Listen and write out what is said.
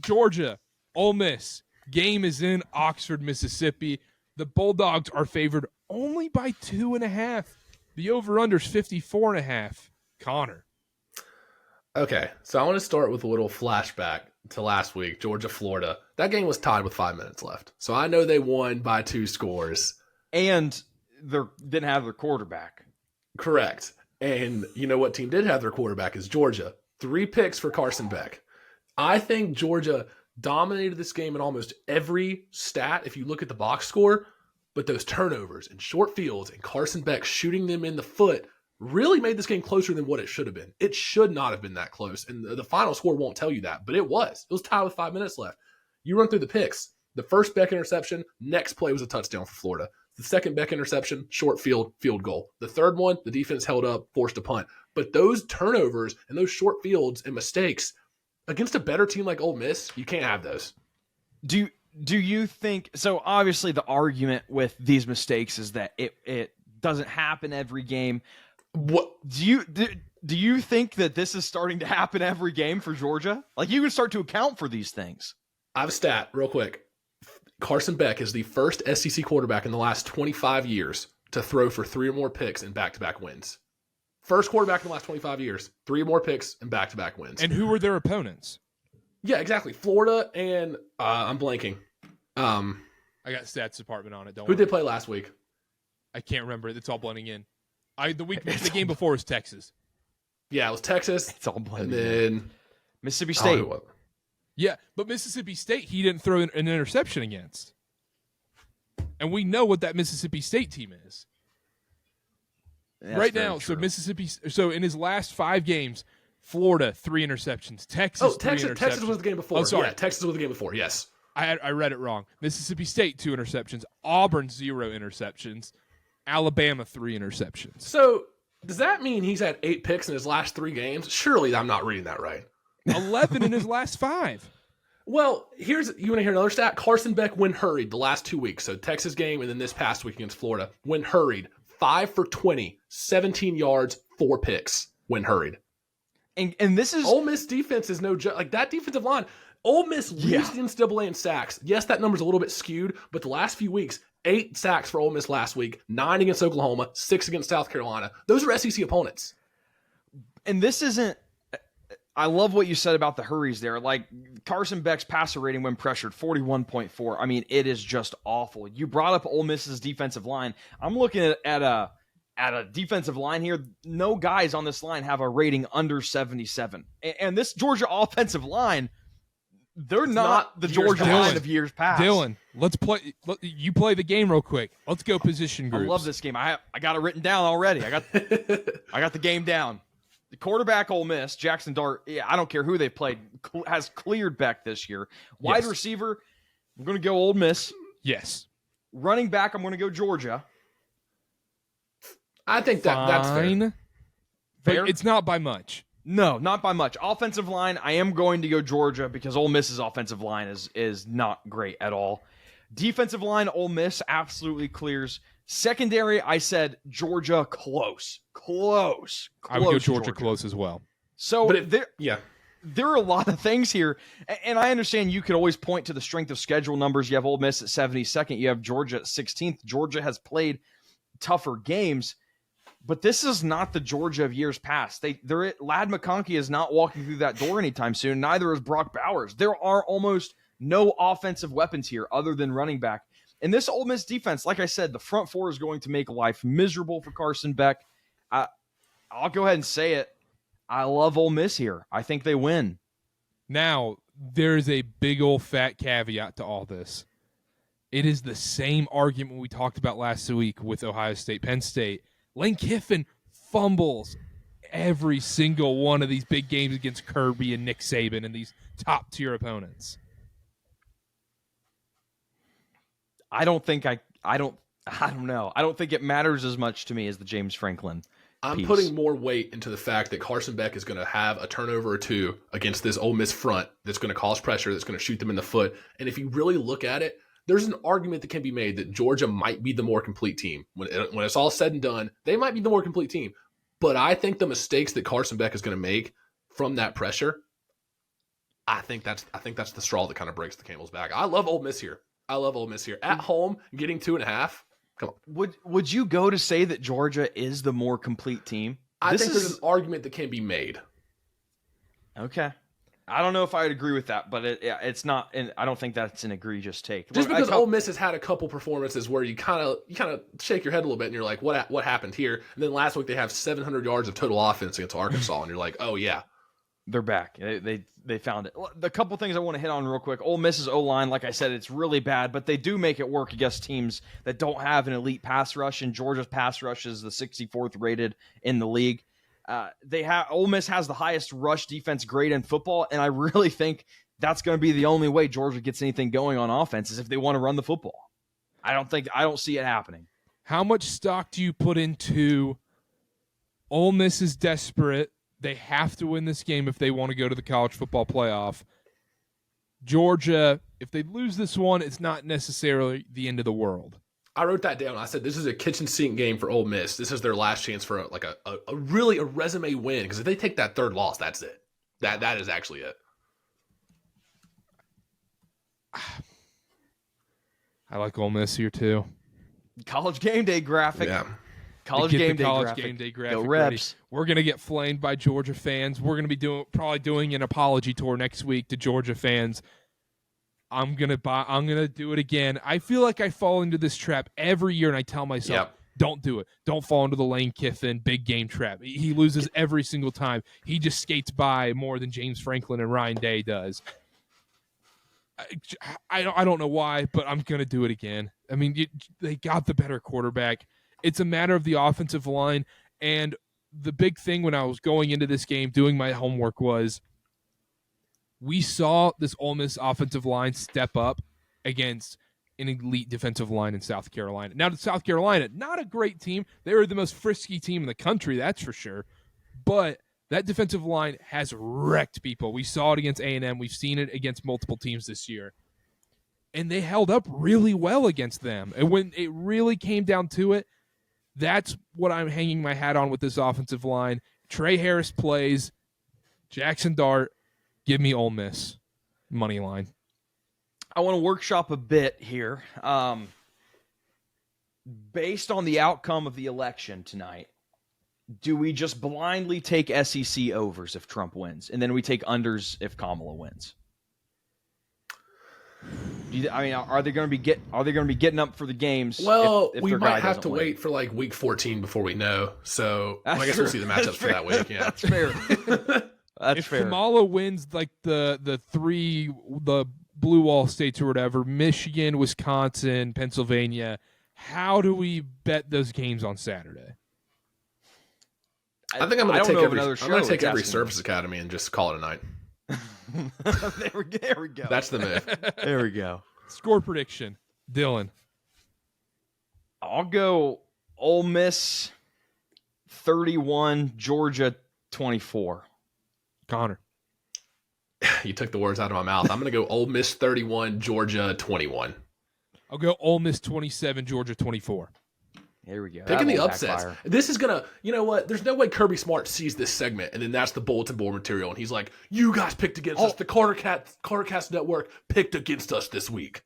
Georgia, Ole Miss. Game is in Oxford, Mississippi. The Bulldogs are favored only by 2.5. The over-under is 54.5. Connor. Okay, so I want to start with a little flashback to last week, Georgia, Florida. That game was tied with 5 minutes left. So I know they won by 2 scores. And they didn't have their quarterback. Correct. And you know what team did have their quarterback is Georgia. 3 picks for Carson Beck. I think Georgia dominated this game in almost every stat if you look at the box score, but those turnovers and short fields and Carson Beck shooting them in the foot really made this game closer than what it should have been. It should not have been that close, and the final score won't tell you that, but it was. It was tied with 5 minutes left. You run through the picks. The first Beck interception, next play was a touchdown for Florida. The second Beck interception, short field goal. The third one, the defense held up, forced a punt. But those turnovers and those short fields and mistakes against a better team like Ole Miss, you can't have those. Do you think so? Obviously, the argument with these mistakes is that it doesn't happen every game. What do you think that this is starting to happen every game for Georgia? Like, you can start to account for these things. I have a stat real quick. Carson Beck is the first SEC quarterback in the last 25 years to throw for 3 or more picks in back-to-back wins. First quarterback in the last 25 years, 3 or more picks and back-to-back wins. And who were their opponents? Yeah, exactly. Florida and I'm blanking. I got stats department on it. Who did they play last week? I can't remember. It's all blending in. The game before was Texas. Yeah, it was Texas. It's all blending and then Mississippi State. Yeah, but Mississippi State, he didn't throw an interception against. And we know what that Mississippi State team is. That's right very now, true. So in his last 5 games, Florida, 3 interceptions. Texas, 3 interceptions. Texas was the game before. Oh, sorry. Yeah, Texas was the game before, yes. I read it wrong. Mississippi State, 2 interceptions. Auburn, 0 interceptions. Alabama, 3 interceptions. So does that mean he's had 8 picks in his last 3 games? Surely I'm not reading that right. 11 in his last 5. Well, you want to hear another stat? Carson Beck, when hurried, the last 2 weeks. So Texas game and then this past week against Florida. When hurried, 5 for 20, 17 yards, 4 picks when hurried. And this is... Ole Miss defense is no joke. Like, that defensive line, Ole Miss leads the NCAA in sacks. Yes, that number's a little bit skewed, but the last few weeks, 8 sacks for Ole Miss last week, 9 against Oklahoma, 6 against South Carolina. Those are SEC opponents. And this isn't... I love what you said about the hurries there. Like, Carson Beck's passer rating when pressured, 41.4. I mean, it is just awful. You brought up Ole Miss's defensive line. I'm looking at a defensive line here. No guys on this line have a rating under 77. And this Georgia offensive line, they're not the Georgia line of years past. Dylan, let's play. You play the game real quick. Let's go position groups. I love this game. I got it written down already. I got the game down. The quarterback, Ole Miss, Jackson Dart, I don't care who they've played, has cleared Beck this year. Wide receiver, I'm going to go Ole Miss. Yes. Running back, I'm going to go Georgia. I think that's fair. But it's not by much. No, not by much. Offensive line, I am going to go Georgia because Ole Miss's offensive line is not great at all. Defensive line, Ole Miss absolutely clears. Secondary, I said Georgia close. I would go Georgia close as well. So there are a lot of things here, and I understand you could always point to the strength of schedule numbers. You have Ole Miss at 72nd. You have Georgia at 16th. Georgia has played tougher games, but this is not the Georgia of years past. Ladd McConkey is not walking through that door anytime soon. Neither is Brock Bowers. There are almost no offensive weapons here other than running back. And this Ole Miss defense, like I said, the front four is going to make life miserable for Carson Beck. I'll go ahead and say it. I love Ole Miss here. I think they win. Now, there's a big old fat caveat to all this. It is the same argument we talked about last week with Ohio State, Penn State. Lane Kiffin fumbles every single one of these big games against Kirby and Nick Saban and these top-tier opponents. I don't know. I don't think it matters as much to me as the James Franklin I'm piece. putting more weight into the fact that Carson Beck is going to have a turnover or 2 against this Ole Miss front that's going to cause pressure, that's going to shoot them in the foot. And if you really look at it, there's an argument that can be made that Georgia might be the more complete team. When it's all said and done, they might be the more complete team. But I think the mistakes that Carson Beck is going to make from that pressure, I think that's the straw that kind of breaks the camel's back. I love Ole Miss here. At home, getting 2.5. Come on. Would you go to say that Georgia is the more complete team? I think there's an argument that can be made. Okay. I don't know if I would agree with that, but it's not. And I don't think that's an egregious take. Just because Ole Miss has had a couple performances where you kind of shake your head a little bit and you're like, what happened here? And then last week they have 700 yards of total offense against Arkansas, and you're like, oh yeah, they're back. They found it. The couple things I want to hit on real quick. Ole Miss's O-line, like I said, it's really bad, but they do make it work against teams that don't have an elite pass rush. And Georgia's pass rush is the 64th rated in the league. Ole Miss has the highest rush defense grade in football, and I really think that's going to be the only way Georgia gets anything going on offense is if they want to run the football. I don't see it happening. How much stock do you put into Ole Miss is desperate? They have to win this game if they want to go to the college football playoff. Georgia, if they lose this one, it's not necessarily the end of the world. I wrote that down. I said this is a kitchen sink game for Ole Miss. This is their last chance for a really resume win, because if they take that third loss, that's it. That is actually it. I like Ole Miss here too. College game day graphic. Yeah. College game day graphic. Go Rebs. ready. We're gonna get flamed by Georgia fans. We're gonna be probably doing an apology tour next week to Georgia fans. I'm gonna do it again. I feel like I fall into this trap every year, and I tell myself, don't do it. Don't fall into the Lane Kiffin big game trap. He loses every single time. He just skates by more than James Franklin and Ryan Day does. I don't know why, but I'm gonna do it again. I mean, they got the better quarterback. It's a matter of the offensive line, and the big thing when I was going into this game, doing my homework, was we saw this Ole Miss offensive line step up against an elite defensive line in South Carolina. Now, to South Carolina, not a great team. They were the most frisky team in the country, that's for sure. But that defensive line has wrecked people. We saw it against A&M. We've seen it against multiple teams this year. And they held up really well against them. And when it really came down to it, that's what I'm hanging my hat on with this offensive line. Trey Harris plays. Jackson Dart. Give me Ole Miss money line. I want to workshop a bit here. Based on the outcome of the election tonight, do we just blindly take SEC overs if Trump wins, and then we take unders if Kamala wins? Are they going to be getting up for the games? Well, if we their might guy have doesn't to win? wait for like week 14 before we know. So I guess true. we'll see the matchups for that week. Yeah, That's fair. That's if fair. Kamala wins like the blue wall states or whatever, Michigan, Wisconsin, Pennsylvania, how do we bet those games on Saturday? I think I'm going to take every service. service academy and just call it a night. There we go. That's the move. There we go. Score prediction, Dylan. I'll go Ole Miss 31, Georgia 24. Connor. You took the words out of my mouth. I'm going to go Ole Miss 31, Georgia 21. I'll go Ole Miss 27, Georgia 24. Here we go. Picking That the won't upsets. backfire. This is going to, you know what? There's no way Kirby Smart sees this segment and then that's the bulletin board material. And he's like, you guys picked against us. The Carter Cast Network picked against us this week.